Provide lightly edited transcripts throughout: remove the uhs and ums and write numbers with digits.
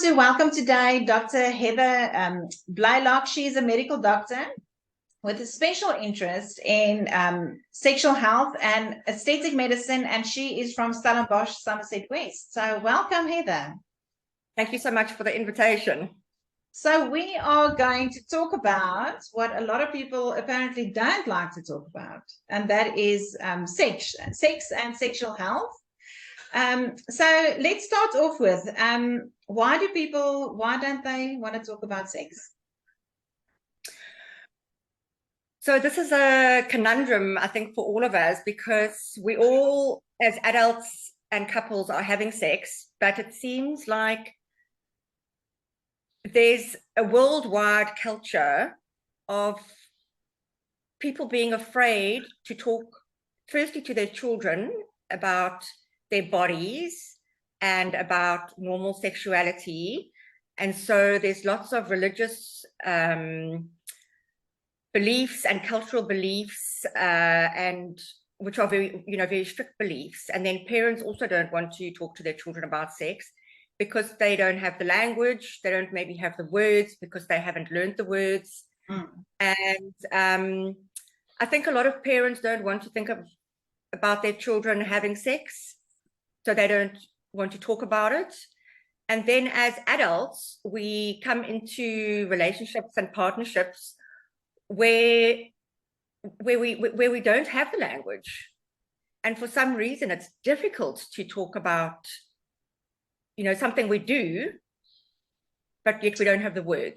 want to welcome today Dr. Heather Blaylock. She is a medical doctor with a special interest in sexual health and aesthetic medicine, and she is from Stellenbosch, Somerset West. So welcome, Heather. Thank you so much for the invitation. So we are going to talk about what a lot of people apparently don't like to talk about, and that is sex and sexual health. So let's start off with why don't they want to talk about sex? So this is a conundrum, I think, for all of us, because we all, as adults and couples, are having sex, but it seems like there's a worldwide culture of people being afraid to talk, firstly, to their children about their bodies and about normal sexuality. And so there's lots of religious beliefs and cultural beliefs, and which are very strict beliefs. And then parents also don't want to talk to their children about sex because they don't have the language, they don't maybe have the words because they haven't learned the words. And I think a lot of parents don't want to think about their children having sex, so they don't want to talk about it. And then as adults, we come into relationships and partnerships where we don't have the language, and for some reason it's difficult to talk about something we do, but yet we don't have the word.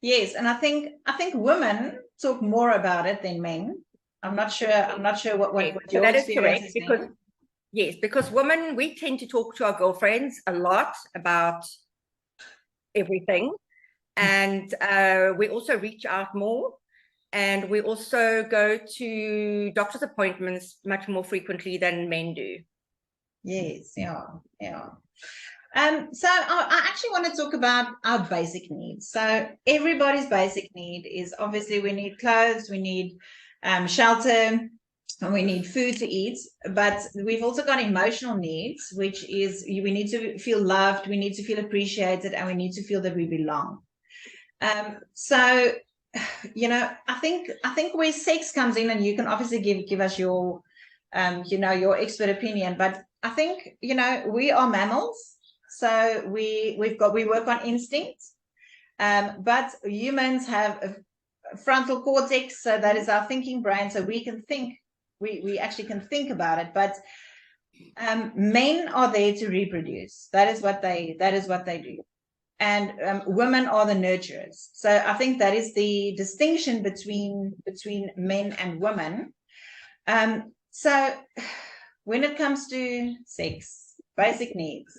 Yes, and I think women talk more about it than men. I'm not sure what your that is experience correct, has because been. Yes, because women, we tend to talk to our girlfriends a lot about everything, and we also reach out more. And we also go to doctor's appointments much more frequently than men do. Yes, yeah. So I actually want to talk about our basic needs. So everybody's basic need is obviously we need clothes, we need shelter, and we need food to eat. But we've also got emotional needs, which is we need to feel loved, we need to feel appreciated, and we need to feel that we belong. So I think where sex comes in, and you can obviously give us your your expert opinion, but I think we are mammals, so we work on instinct, but humans have a frontal cortex, so that is our thinking brain, so we can think, we actually can think about it. But men are there to reproduce. That is what they do. And women are the nurturers. So I think that is the distinction between men and women. So when it comes to sex, basic needs.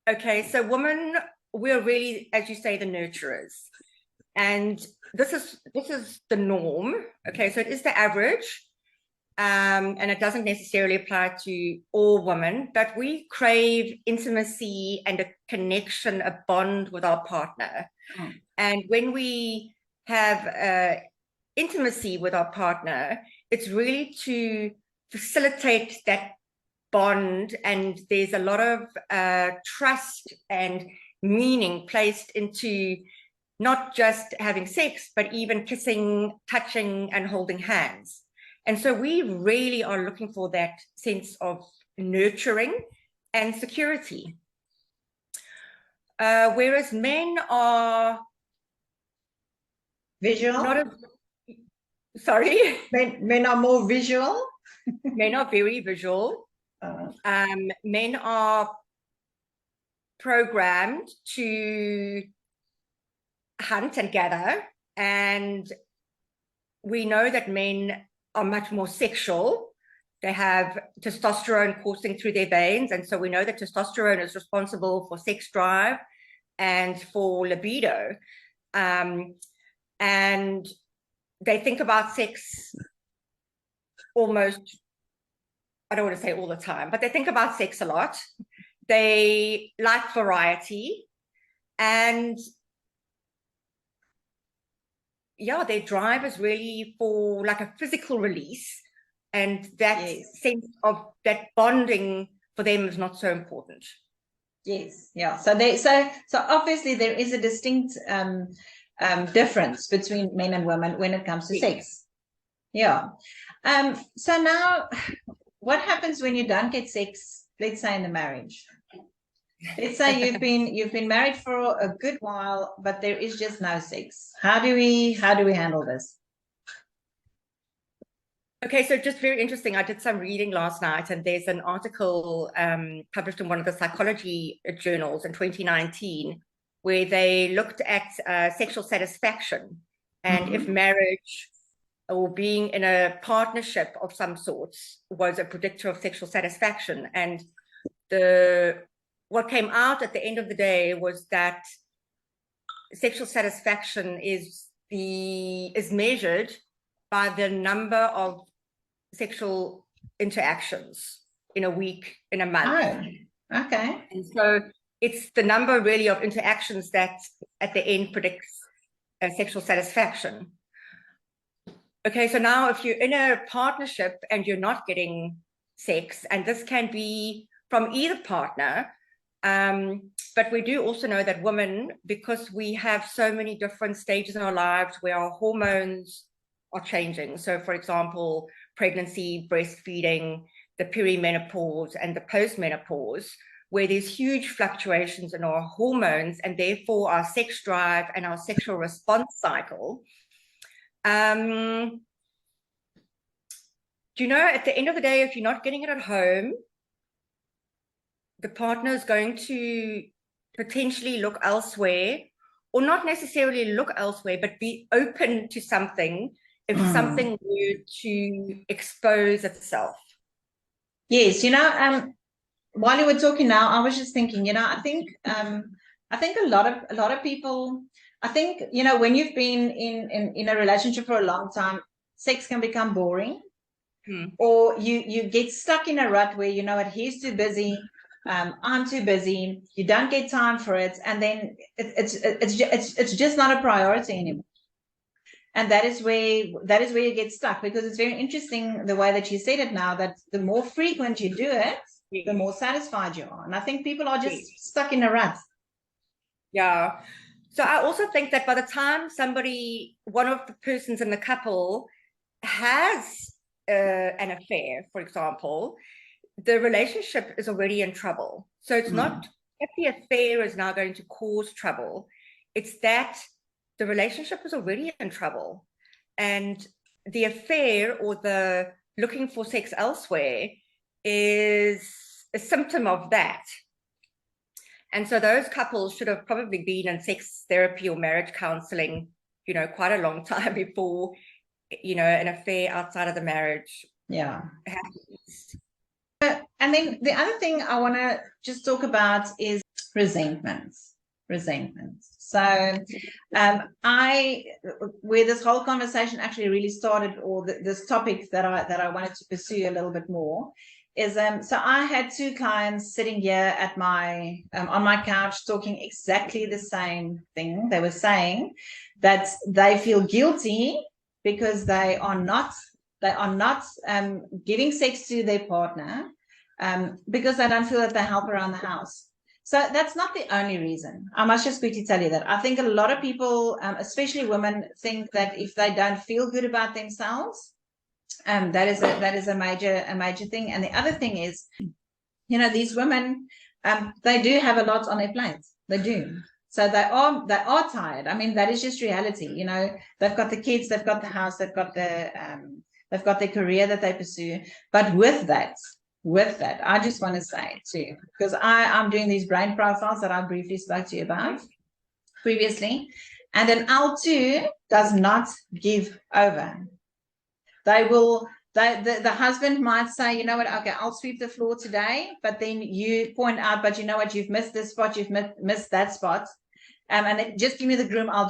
Okay, so women, we're really, as you say, the nurturers. And this is the norm. Okay, so it is the average. And it doesn't necessarily apply to all women, but we crave intimacy and a connection, a bond with our partner. And when we have intimacy with our partner, it's really to facilitate that bond, and there's a lot of trust and meaning placed into not just having sex, but even kissing, touching, and holding hands. And so we really are looking for that sense of nurturing and security. Whereas men are visual. Sorry? Men are more visual. Men are very visual. Men are programmed to hunt and gather, and we know that men are much more sexual. They have testosterone coursing through their veins, and so we know that testosterone is responsible for sex drive and for libido. And they think about sex almost, I don't want to say all the time, but they think about sex a lot. They like variety, and yeah, their drive is really for like a physical release, and that sense of that bonding for them is not so important. Yes, yeah. So obviously there is a distinct difference between men and women when it comes to sex. Yeah. So now, what happens when you don't get sex? Let's say in the marriage. Let's say you've been married for a good while, but there is just no sex. How do we handle this? Okay, so just very interesting. I did some reading last night, and there's an article published in one of the psychology journals in 2019 where they looked at sexual satisfaction and if marriage or being in a partnership of some sorts was a predictor of sexual satisfaction. And what came out at the end of the day was that sexual satisfaction is measured by the number of sexual interactions in a week, in a month. Oh, okay. And so it's the number really of interactions that at the end predicts sexual satisfaction. Okay, so now if you're in a partnership and you're not getting sex, and this can be from either partner, but we do also know that women, because we have so many different stages in our lives where our hormones are changing. So for example, pregnancy, breastfeeding, the perimenopause and the postmenopause, where there's huge fluctuations in our hormones and therefore our sex drive and our sexual response cycle. Do you know, at the end of the day, if you're not getting it at home, the partner is going to potentially look elsewhere, or not necessarily look elsewhere, but be open to something if something were to expose itself. Yes, you know, while you were talking now, I was just thinking, you know, I think a lot of people, I think, you know, when you've been in a relationship for a long time, sex can become boring, or you get stuck in a rut where, you know what, he's too busy, I'm too busy, you don't get time for it, and then it's just not a priority anymore. And that is where you get stuck, because it's very interesting the way that you said it now, that the more frequent you do it, the more satisfied you are. And I think people are just stuck in a rut. Yeah. So I also think that by the time one of the persons in the couple has an affair, for example, the relationship is already in trouble. So it's not that the affair is now going to cause trouble. It's that the relationship is already in trouble. And the affair, or the looking for sex elsewhere, is a symptom of that. And so those couples should have probably been in sex therapy or marriage counseling, you know, quite a long time before, you know, an affair outside of the marriage happens. And then the other thing I want to just talk about is resentments. So where this whole conversation actually really started, or this topic that I wanted to pursue a little bit more, is so I had two clients sitting here at my on my couch talking exactly the same thing. They were saying that they feel guilty because they are not giving sex to their partner because they don't feel that they help around the house. So that's not the only reason. I must just quickly tell you that I think a lot of people, especially women, think that if they don't feel good about themselves, that is a major thing. And the other thing is, you know, these women, they do have a lot on their plates. They do. So they are tired. I mean, that is just reality. You know, they've got the kids, they've got the house, they've got their career that they pursue. But with that, I just want to say too, because I'm doing these brain profiles that I briefly spoke to you about previously, and an L2 does not give over. The husband might say, you know what, okay, I'll sweep the floor today, but then you point out, but you know what, you've missed this spot, you've missed that spot, and then just give me the broom, I'll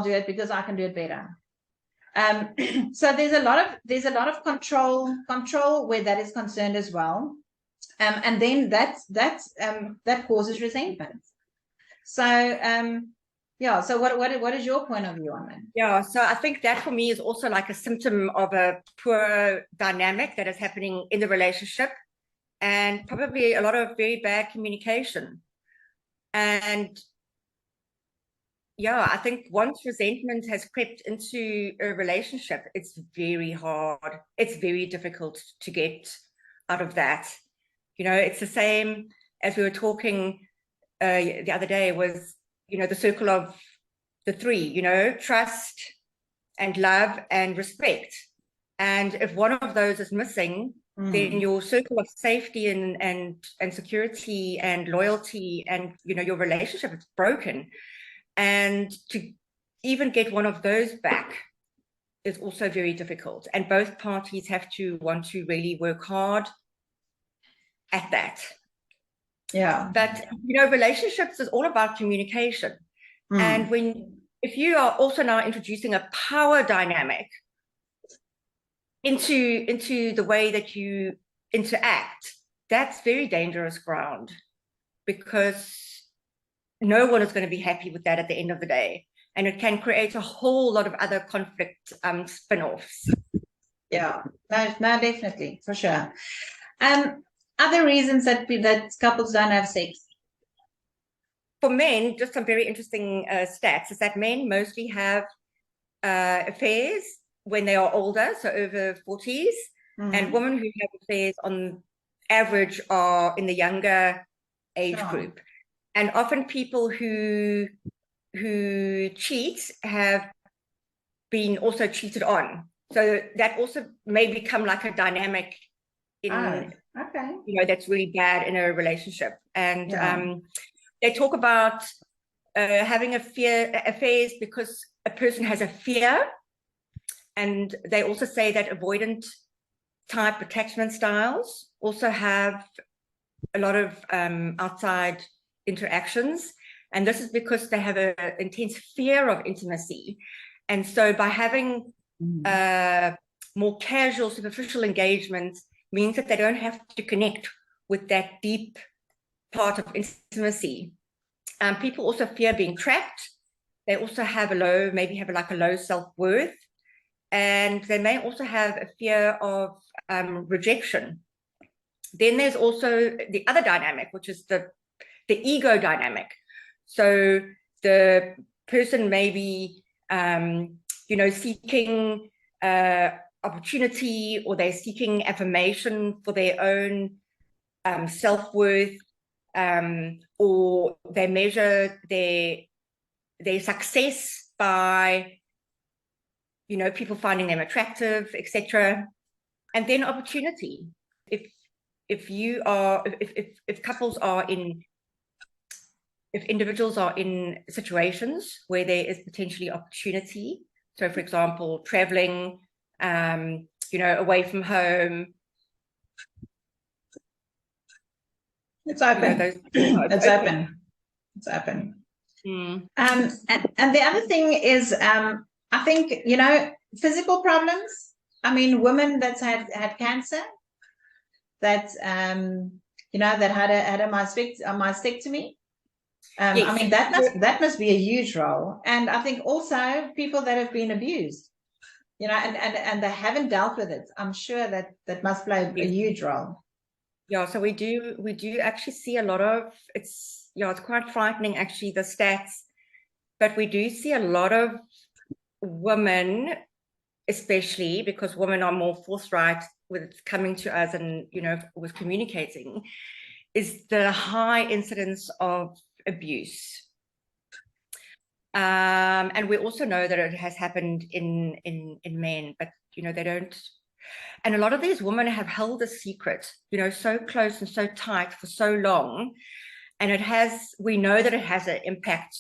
do it because I can do it better. So there's a lot of control where that is concerned as well, and then that causes resentment. So yeah, so what is your point of view on that? Yeah, so I think that for me is also like a symptom of a poor dynamic that is happening in the relationship, and probably a lot of very bad communication. And yeah, I think once resentment has crept into a relationship, it's very hard. It's very difficult to get out of that. You know, it's the same as we were talking the other day was, you know, the circle of the three, you know, trust and love and respect. And if one of those is missing, then your circle of safety and security and loyalty and, you know, your relationship is broken. And to even get one of those back is also very difficult. And both parties have to want to really work hard at that. Yeah. But, you know, relationships is all about communication. And if you are also now introducing a power dynamic into the way that you interact, that's very dangerous ground, because no one is going to be happy with that at the end of the day. And it can create a whole lot of other conflict spin-offs. Yeah, no, definitely, for sure. Other reasons that couples don't have sex? For men, just some very interesting stats is that men mostly have affairs when they are older, so over 40s, and women who have affairs on average are in the younger age group. And often people who cheat have been also cheated on. So that also may become like a dynamic in, you know, that's really bad in a relationship. And they talk about having affairs because a person has a fear. And they also say that avoidant type attachment styles also have a lot of outside interactions. And this is because they have an intense fear of intimacy. And so by having more casual, superficial engagement means that they don't have to connect with that deep part of intimacy. People also fear being trapped. They also have maybe have a low self-worth. And they may also have a fear of rejection. Then there's also the other dynamic, which is the ego dynamic. So the person may be, you know, seeking opportunity, or they're seeking affirmation for their own self-worth, or they measure their success by, you know, people finding them attractive, etc. And then opportunity. If couples are in, if individuals are in situations where there is potentially opportunity, so for example, traveling, you know, away from home. It's open. You know, it's open. It's open. And the other thing is, I think, you know, physical problems. I mean, women that's had cancer, that you know, that had a mastectomy. Yes. I mean, that must be a huge role. And I think also people that have been abused, you know, and they haven't dealt with it. I'm sure that must play a huge role. Yeah, so we do actually see a lot of, it's quite frightening actually, the stats, but we do see a lot of women, especially because women are more forthright with coming to us and, you know, with communicating, is the high incidence of abuse. And we also know that it has happened in men, but, you know, they don't. And a lot of these women have held a secret, you know, so close and so tight for so long. And we know that it has an impact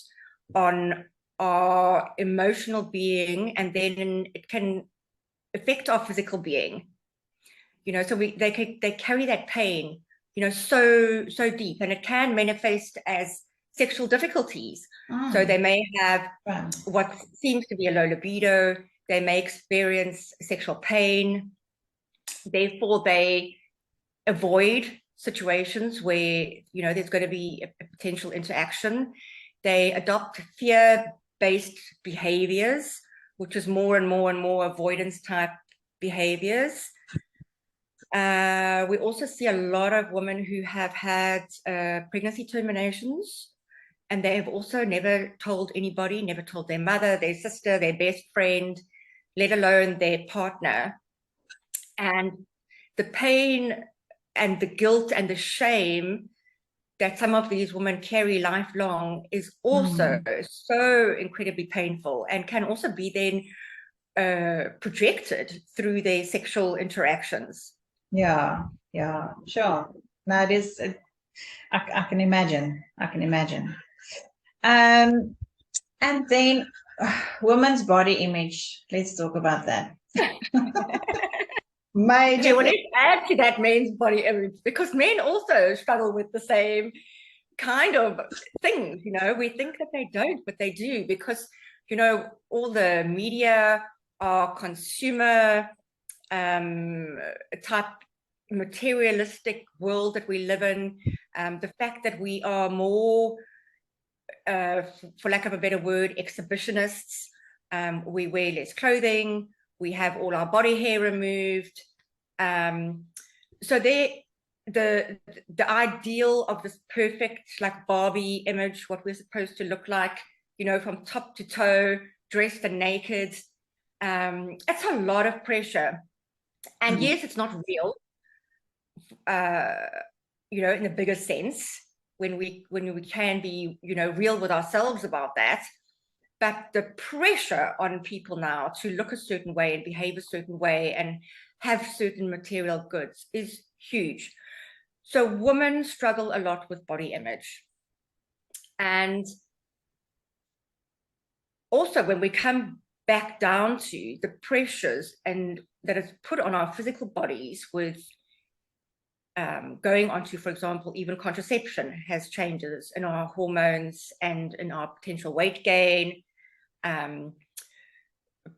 on our emotional being, and then it can affect our physical being. You know, so they carry that pain, you know, so deep, and it can manifest as sexual difficulties. So they may have what seems to be a low libido. They may experience sexual pain. Therefore, they avoid situations where, you know, there's going to be a potential interaction. They adopt fear-based behaviors, which is more and more and more avoidance type behaviors. We also see a lot of women who have had pregnancy terminations, and they have also never told anybody, never told their mother, their sister, their best friend, let alone their partner. And the pain and the guilt and the shame that some of these women carry lifelong is also so incredibly painful, and can also be then projected through their sexual interactions. Yeah, sure. No, it is. I can imagine. I can imagine. And then women's body image. Let's talk about that. Major. Okay, well, let's add to that men's body image, because men also struggle with the same kind of things. You know, we think that they don't, but they do, because, you know, all the media are consumer type materialistic world that we live in. The fact that we are more, for lack of a better word, exhibitionists. We wear less clothing. We have all our body hair removed. So the ideal of this perfect, like, Barbie image, what we're supposed to look like, you know, from top to toe, dressed and naked. It's a lot of pressure. And yes, it's not real, you know, in the bigger sense, when we can be, you know, real with ourselves about that. But the pressure on people now to look a certain way and behave a certain way and have certain material goods is huge. So women struggle a lot with body image. And also, when we come back down to the pressures and that is put on our physical bodies with going on to, for example, even contraception has changes in our hormones and in our potential weight gain,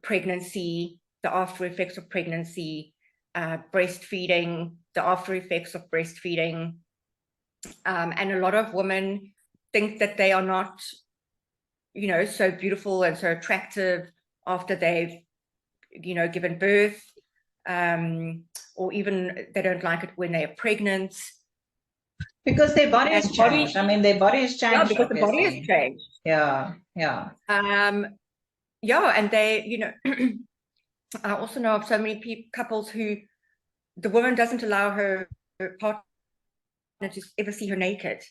pregnancy, the after effects of pregnancy, breastfeeding, the after effects of breastfeeding. And a lot of women think that they are not, you know, so beautiful and so attractive after they've, you know, given birth, or even they don't like it when they're pregnant. Because their body has changed. I mean, their body has changed. Yeah, because the body has changed. Yeah. Yeah, and they, you know, I also know of so many couples who the woman doesn't allow her partner to ever see her naked.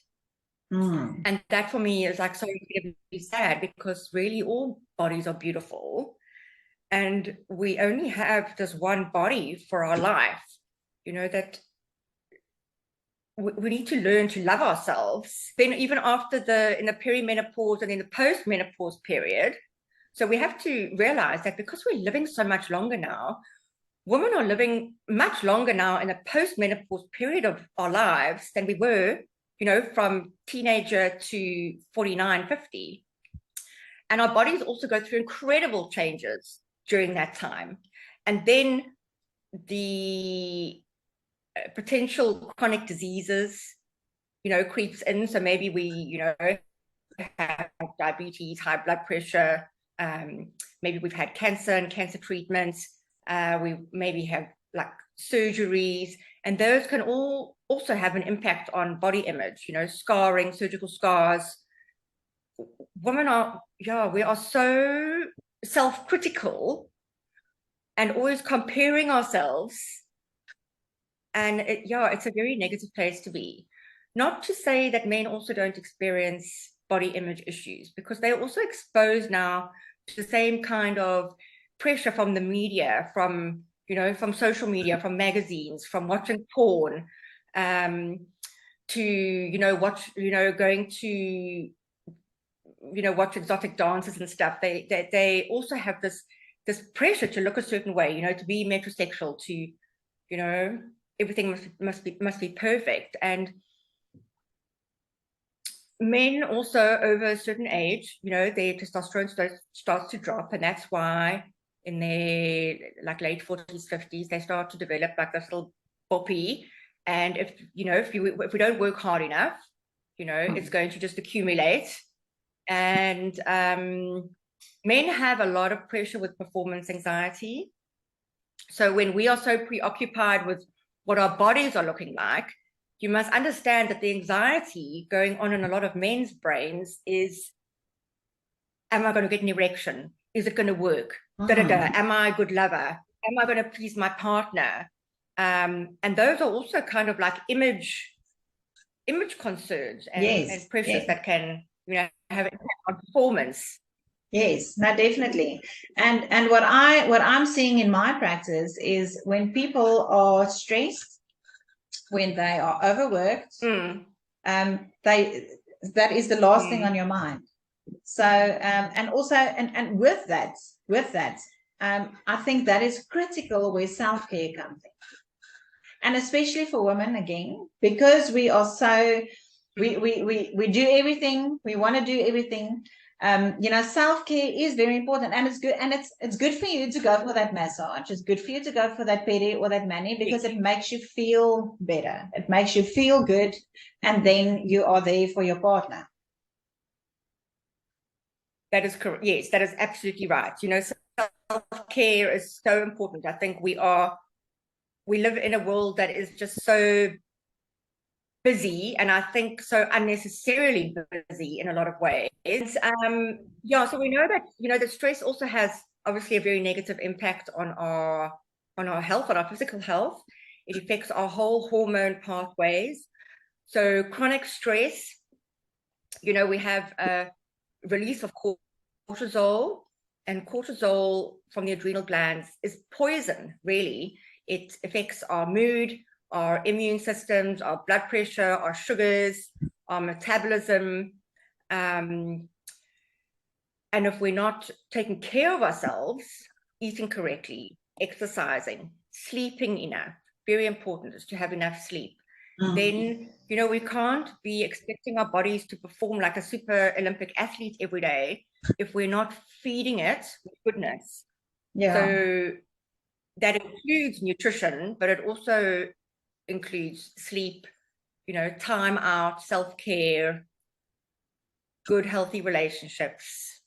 And that for me is like so incredibly sad, because really all bodies are beautiful. And we only have this one body for our life, you know, that we need to learn to love ourselves. Then even after in the perimenopause and in the post-menopause period. So we have to realize that because we're living so much longer now, women are living much longer now in the post-menopause period of our lives than we were, you know, from teenager to 49, 50. And our bodies also go through incredible changes during that time. And then the potential chronic diseases, you know, creeps in. So maybe we, you know, have diabetes, high blood pressure, maybe we've had cancer and cancer treatments, we maybe have like surgeries, and those can all also have an impact on body image, you know, scarring, surgical scars. Women are, yeah, we are so self-critical and always comparing ourselves. And it's a very negative place to be. Not to say that men also don't experience body image issues, because they're also exposed now to the same kind of pressure from the media, from, you know, from social media, from magazines, from watching porn, to, you know, going to, you know, watch exotic dances and stuff. They also have this pressure to look a certain way, you know, to be metrosexual, to, you know, everything must be perfect. And men also over a certain age, you know, their testosterone starts to drop, and that's why in their like late 40s, 50s, they start to develop like this little boppy. And if, you know, if we don't work hard enough, you know, it's going to just accumulate. And men have a lot of pressure with performance anxiety. So when we are so preoccupied with what our bodies are looking like, you must understand that the anxiety going on in a lot of men's brains is, am I going to get an erection? Is it going to work? Am I a good lover? Am I going to please my partner? And those are also kind of like image concerns and pressures that can, have an impact on performance. Yes, no, definitely. And what I'm seeing in my practice is when people are stressed, when they are overworked, that is the last thing on your mind. So and also and with that, I think that is critical where self-care comes in. And especially for women, again, because we are so we do everything, we want to do everything. Self-care is very important, and it's good, and it's good for you to go for that massage. It's good for you to go for that pedi or that mani, because it makes you feel better. It makes you feel good, and then you are there for your partner. That is correct. Yes, that is absolutely right. Self-care is so important. I think we live in a world that is just so busy, and I think so unnecessarily busy in a lot of ways. So we know that that stress also has obviously a very negative impact on our health, on our physical health. It affects our whole hormone pathways. So chronic stress, we have a release of cortisol, and cortisol from the adrenal glands is poison, really. It affects our mood, our immune systems, our blood pressure, our sugars, our metabolism. And if we're not taking care of ourselves, eating correctly, exercising, sleeping enough, very important is to have enough sleep. Then, we can't be expecting our bodies to perform like a super Olympic athlete every day if we're not feeding it with goodness. So that includes nutrition, but it also includes sleep, time out, self-care, good, healthy relationships.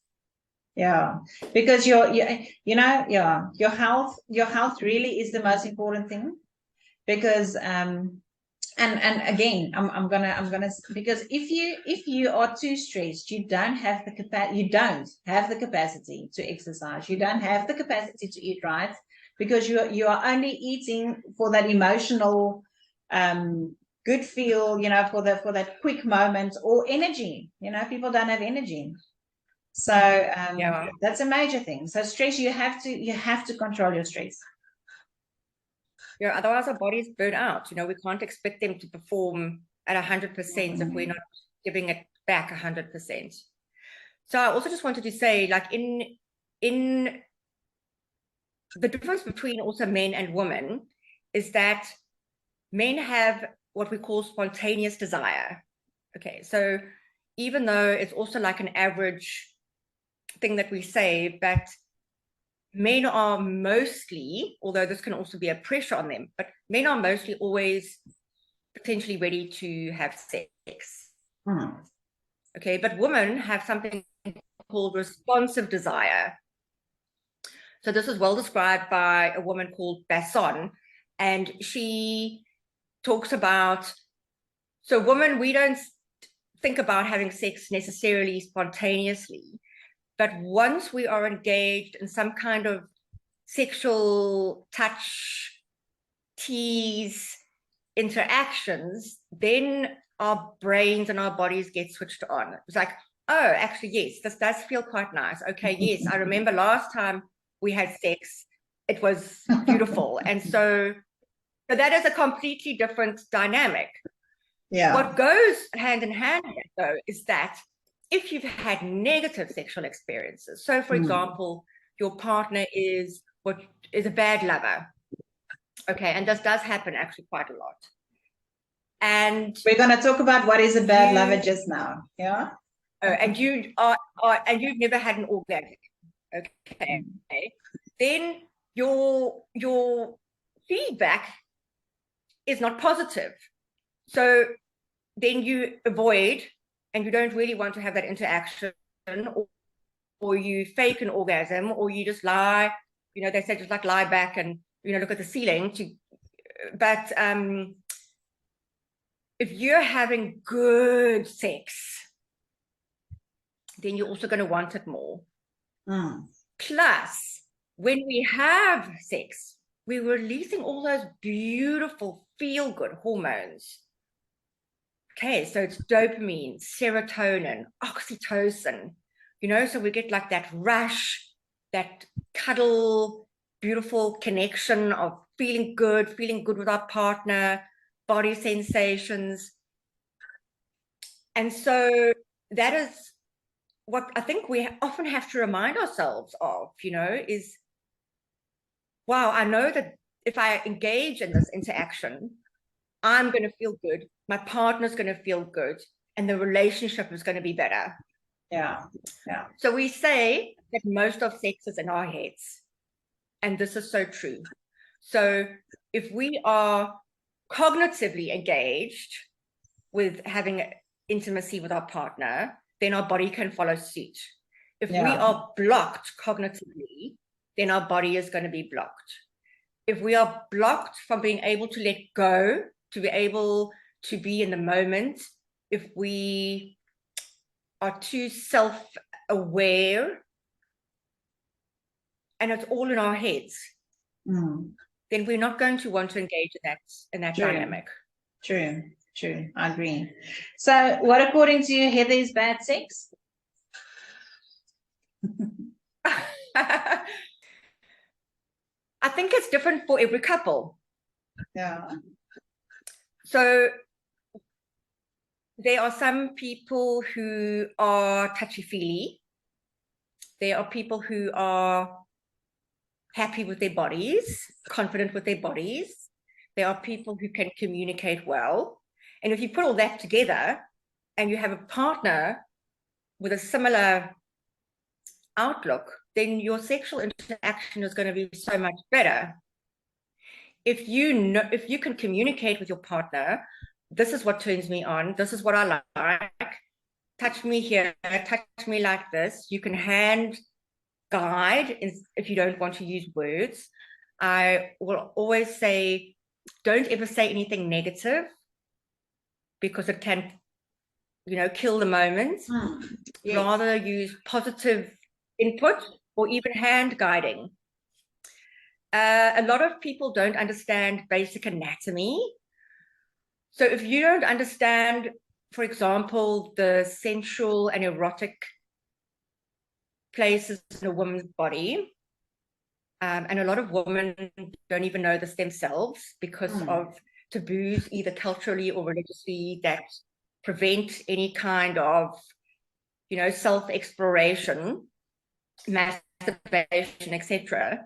Yeah, because your health really is the most important thing, because and again, I'm gonna because if you are too stressed, you don't have the capacity to exercise. You don't have the capacity to eat right, because you are only eating for that emotional good feel, for that quick moment, or energy. People don't have energy. So that's a major thing. So stress, you have to control your stress. Otherwise our bodies burn out. We can't expect them to perform at 100% if we're not giving it back 100%. So I also just wanted to say, like, in the difference between also men and women is that men have what we call spontaneous desire. Okay, so even though it's also like an average thing that we say, but men are mostly, although this can also be a pressure on them, but men are mostly always potentially ready to have sex. Okay, but women have something called responsive desire. So this is well described by a woman called Basson, and she talks about, so women, we don't think about having sex necessarily spontaneously, but once we are engaged in some kind of sexual touch, tease, interactions, then our brains and our bodies get switched on. It's like, oh, actually, yes, this does feel quite nice. Okay, yes, I remember last time we had sex, it was beautiful. And so that is a completely different dynamic. What goes hand in hand, though, is that if you've had negative sexual experiences, so for example, your partner is a bad lover, okay, and this does happen actually quite a lot. And we're going to talk about what is a bad lover just now. And you and you've never had an orgasm, okay, then your feedback is not positive. So then you avoid, and you don't really want to have that interaction, or you fake an orgasm, or you just lie, they say just like lie back and, look at the ceiling but if you're having good sex, then you're also going to want it more. Plus, when we have sex, we're releasing all those beautiful feel-good hormones. Okay, so it's dopamine, serotonin, oxytocin, you know, so we get like that rush, that cuddle, beautiful connection of feeling good with our partner, body sensations. And so that is what I think we often have to remind ourselves of, you know, is, wow, I know that if I engage in this interaction, I'm going to feel good, my partner's going to feel good, and the relationship is going to be better. Yeah. So we say that most of sex is in our heads, and this is so true. So if we are cognitively engaged with having intimacy with our partner, then our body can follow suit. If we are blocked cognitively, then our body is going to be blocked. If we are blocked from being able to let go, to be able to be in the moment, if we are too self-aware and it's all in our heads, then we're not going to want to engage in that dynamic. True. I agree. So what, according to you, Heather, is bad sex? I think it's different for every couple. Yeah. So there are some people who are touchy-feely. There are people who are happy with their bodies, confident with their bodies. There are people who can communicate well. And if you put all that together and you have a partner with a similar outlook, then your sexual interaction is going to be so much better. If you can communicate with your partner, this is what turns me on, this is what I like, touch me here, touch me like this. You can hand guide if you don't want to use words. I will always say, don't ever say anything negative, because it can, you know, kill the moment. Yes. Rather use positive input or even hand guiding. A lot of people don't understand basic anatomy. So if you don't understand, for example, the sensual and erotic places in a woman's body, and a lot of women don't even know this themselves because of taboos, either culturally or religiously, that prevent any kind of, you know, self-exploration, masturbation, etc.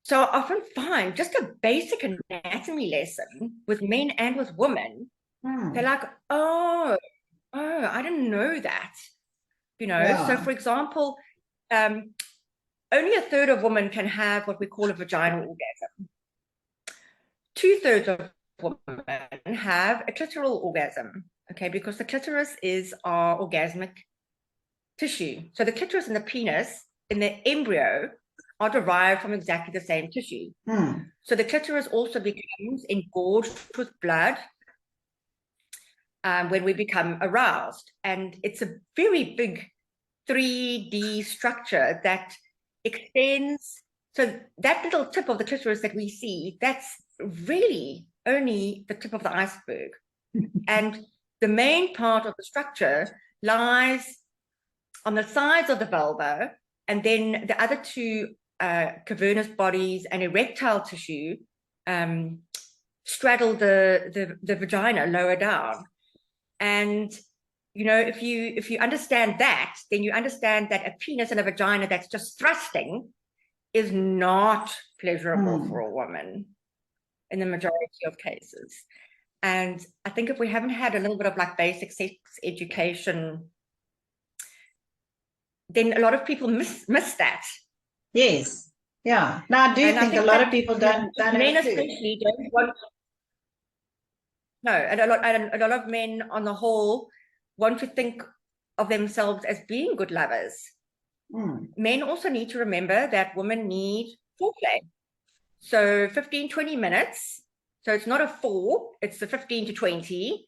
So I often find just a basic anatomy lesson with men and with women, they're like, oh, I didn't know that, you know. So for example, only a third of women can have what we call a vaginal orgasm. 2/3 of women have a clitoral orgasm, okay, because the clitoris is our orgasmic tissue. So the clitoris and the penis in the embryo are derived from exactly the same tissue. So the clitoris also becomes engorged with blood when we become aroused. And it's a very big 3D structure that extends. So that little tip of the clitoris that we see, that's really only the tip of the iceberg. And the main part of the structure lies on the sides of the vulva, and then the other two cavernous bodies and erectile tissue straddle the vagina lower down. And you know, if you understand that, then you understand that a penis and a vagina that's just thrusting is not pleasurable for a woman in the majority of cases. And I think if we haven't had a little bit of like basic sex education, then a lot of people miss that. Yes. Yeah. Now, I do think a lot of people don't men especially don't want. No, and a lot of men on the whole want to think of themselves as being good lovers. Men also need to remember that women need foreplay. So 15, 20 minutes. So it's not a 4, it's the 15 to 20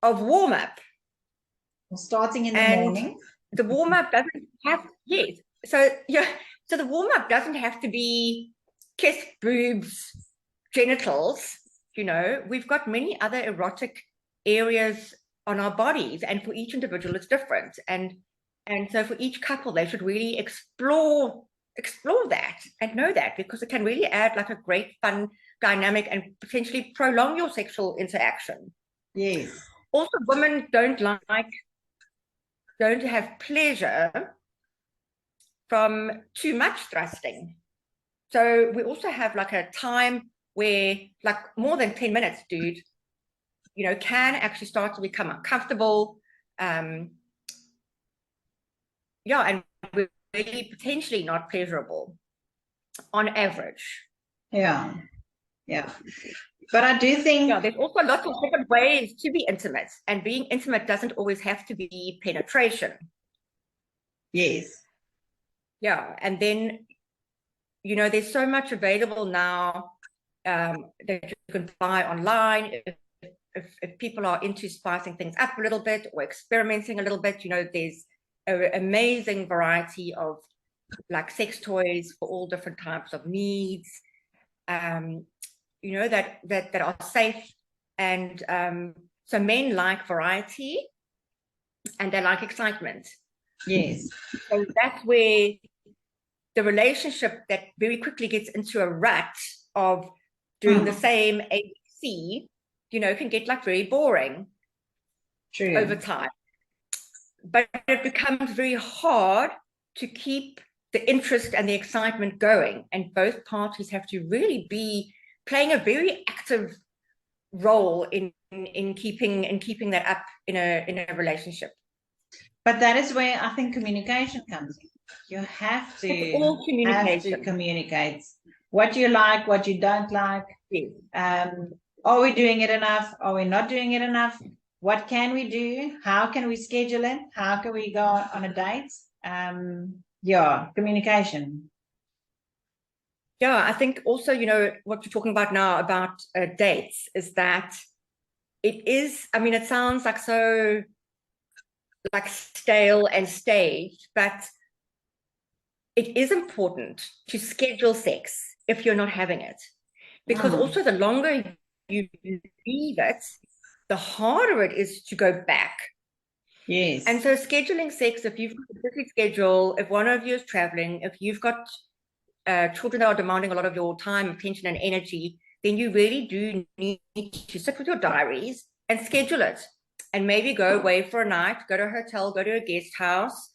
of warm-up. Starting in the And morning. the warm-up doesn't have, yes. So the warm-up doesn't have to be chest, boobs, genitals. You know, we've got many other erotic areas on our bodies, and for each individual it's different. And so for each couple, they should really explore that and know that, because it can really add like a great fun dynamic and potentially prolong your sexual interaction. Yes. Also, women don't have pleasure from too much thrusting. So we also have like a time where like more than 10 minutes, dude, you know, can actually start to become uncomfortable. Yeah, and really potentially not pleasurable on average. Yeah. Yeah. But I do think, yeah, there's also lots of different ways to be intimate, and being intimate doesn't always have to be penetration. yes. Yeah, and then, you know, there's so much available now that you can buy online. If people are into spicing things up a little bit or experimenting a little bit, you know, there's an amazing variety of like sex toys for all different types of needs, you know, that are safe. And so men like variety and they like excitement. Yes. So that's where the relationship that very quickly gets into a rut of doing the same ABC, you know, can get like very boring. True. Over time. But it becomes very hard to keep the interest and the excitement going, and both parties have to really be playing a very active role in keeping that up in a relationship. But that is where I think communication comes in. You have to, it's all communication. Communicate what you like, what you don't like. Yes. Are we doing it enough? Are we not doing it enough? What can we do? How can we schedule it? How can we go on a date? Yeah, communication. Yeah, I think also, you know, what you're talking about now about dates is that it is, I mean, it sounds like so like stale and staged, but it is important to schedule sex if you're not having it, because also the longer you leave it, the harder it is to go back. Yes. And so scheduling sex, if you've got a busy schedule, if one of you is traveling, if you've got children that are demanding a lot of your time, attention, and energy, then you really do need to sit with your diaries and schedule it, and maybe go away for a night, go to a hotel, go to a guest house,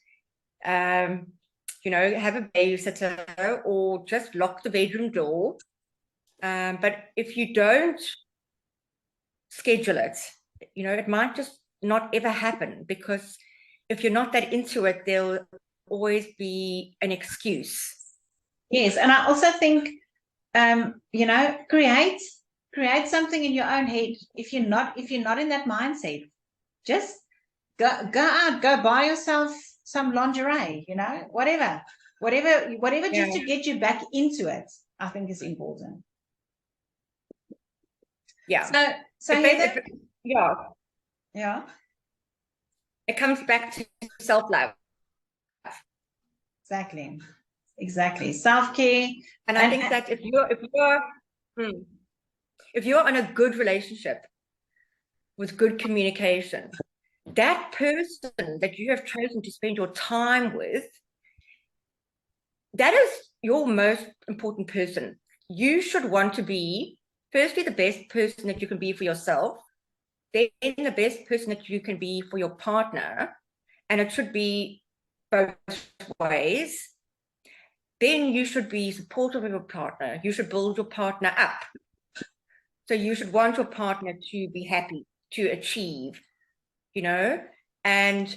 you know, have a babysitter, or just lock the bedroom door. But if you don't schedule it, you know, it might just not ever happen, because if you're not that into it, there'll always be an excuse. Yes, and I also think, you know, create something in your own head. If you're not in that mindset, just go out, go buy yourself some lingerie, you know, whatever, just to get you back into it, I think is important. Yeah. So Heather, yeah. It comes back to self-love. Exactly. Self-care. And I think that if you're in a good relationship with good communication, that person that you have chosen to spend your time with, that is your most important person. You should want to be, firstly, the best person that you can be for yourself, then the best person that you can be for your partner, and it should be both ways. Then you should be supportive of your partner. You should build your partner up. So you should want your partner to be happy, to achieve, you know, and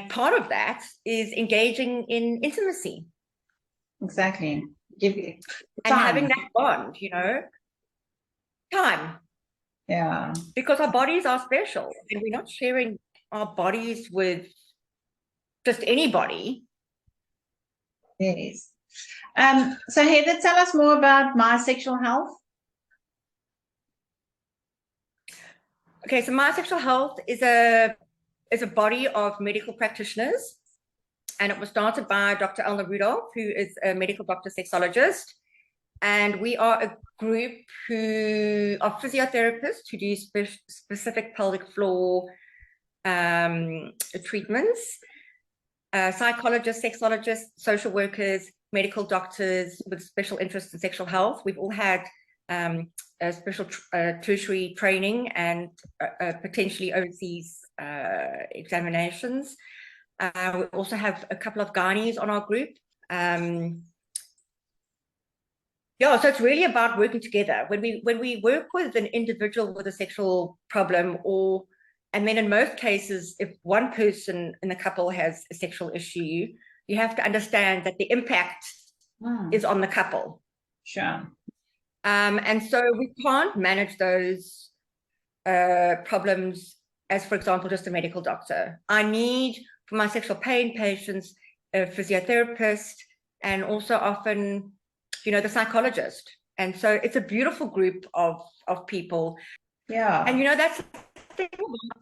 part of that is engaging in intimacy. Exactly. And having that bond, you know, time. Yeah. Because our bodies are special, and we're not sharing our bodies with just anybody. Yes. So Heather, tell us more about My Sexual Health. Okay, so My Sexual Health is a body of medical practitioners, and it was started by Dr. Elna Rudolph, who is a medical doctor sexologist. And we are a group who are physiotherapists who do specific pelvic floor treatments, psychologists, sexologists, social workers, medical doctors with special interest in sexual health. We've all had a special tertiary training and potentially overseas examinations. We also have a couple of gynaes on our group. Yeah, so it's really about working together. When we work with an individual with a sexual problem, and then in most cases, if one person in the couple has a sexual issue, you have to understand that the impact is on the couple. Sure. And so we can't manage those problems as, for example, just a medical doctor. I need, for my sexual pain patients, a physiotherapist, and also often, the psychologist. And so it's a beautiful group of people. Yeah. And, that's the thing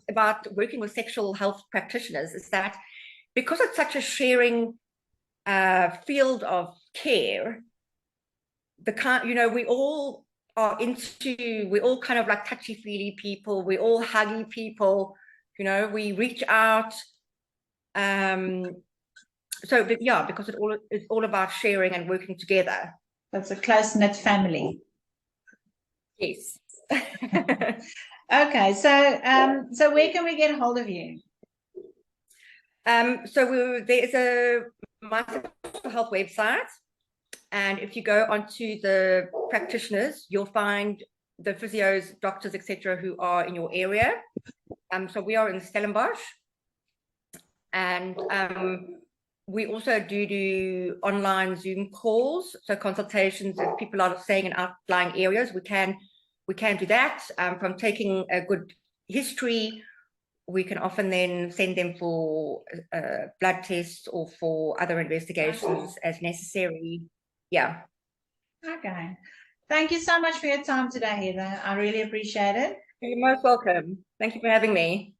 about working with sexual health practitioners, is that because it's such a sharing field of care, we all are we're all kind of like touchy-feely people, we all huggy people, we reach out. Because it's all about sharing and working together. That's a close-knit family. Yes. Okay, so where can we get a hold of you? There's a My Sexual Health website, and if you go onto the practitioners, you'll find the physios, doctors, etc., who are in your area. So we are in Stellenbosch, and we also do online Zoom calls, so consultations. If people are staying in outlying areas, we can do that. From taking a good history, we can often then send them for blood tests or for other investigations as necessary. Yeah. Okay. Thank you so much for your time today, Heather. I really appreciate it. You're most welcome. Thank you for having me.